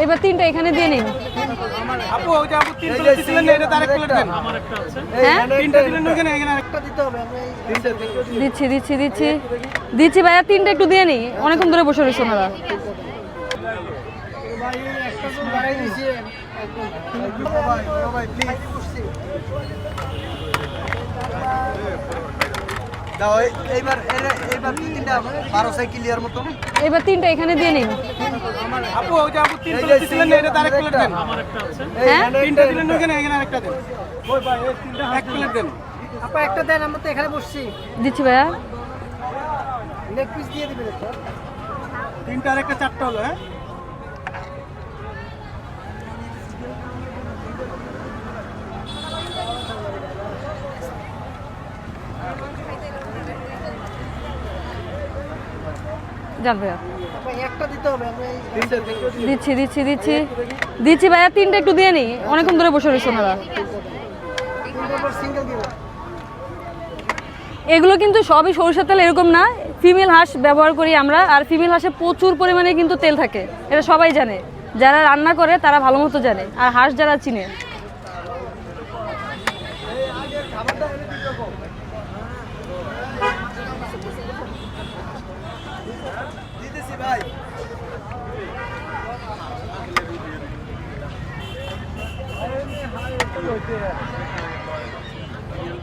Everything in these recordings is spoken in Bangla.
এবার তিনটা এখানে দিয়ে নিন। আপু ওই যে আপু তিন প্লেট দিলেন না, এটা আরেক প্লেট দেন। আমার একটা আছে। হ্যাঁ তিনটা দিলেন ওখানে, এখানে আরেকটা দিতে হবে। আমরা এই তিনটা দিচ্ছি ভাইয়া, তিনটা একটু দিয়ে নিই, অনেকক্ষণ ধরে বসে রয়েছে ওনারা। ভাই একটা তো বাড়াই দিয়েছি একদম। ভাই প্লিজ দাও এইবার দুই তিনটা 12 ক্লিয়ার মতো। এবার তিনটা এখানে দিয়ে নিন। আপু ওই যে আপু তিন প্লেট দিলেন না, এটা আরেক প্লেট দেন। আমার একটা আছে। হ্যাঁ তিনটা দিলেন ওখানে, এখানে আরেকটা দেন। ওই ভাই এই তিনটা এক প্লেট দেন। আপু একটা দেন, আমরা তো এখানে বসছি। দিচ্ছি ভাইয়া। লেগ পিস দিয়ে দিবেন একটা। তিনটা আরেকটা চারটা হলো। হ্যাঁ যান ভাইয়া। একটা দিতে হবে। আমরা এই তিনটা দিচ্ছি ভাইয়া, তিনটা একটু দিয়ে নিই, অনেকক্ষণ ধরে বসে রয়েছে ওনারা। সিঙ্গেল দিবেন। এগুলো কিন্তু সবই সরিষার তেল এরকম না, ফিমেল হাঁস ব্যবহার করি আমরা, আর ফিমেল হাঁসে প্রচুর পরিমাণে কিন্তু তেল থাকে, এটা সবাই জানে, যারা রান্না করে তারা ভালো মতো জানে, আর হাঁস যারা চিনে। দিতেছি ভাই।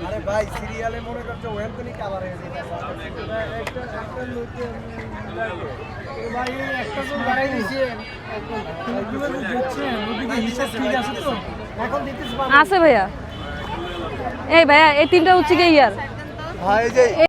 আরে ভাই সিরিয়ালে মনে করছো ওখান থেকে কাভার হয়ে যায়। ভাই একটা তো বাড়াই দিয়েছি একদম। এখন দিতেছি আছে ভাইয়া। এই ভাইয়া এই তিনটা হচ্ছে কি ইয়ার ভাই যে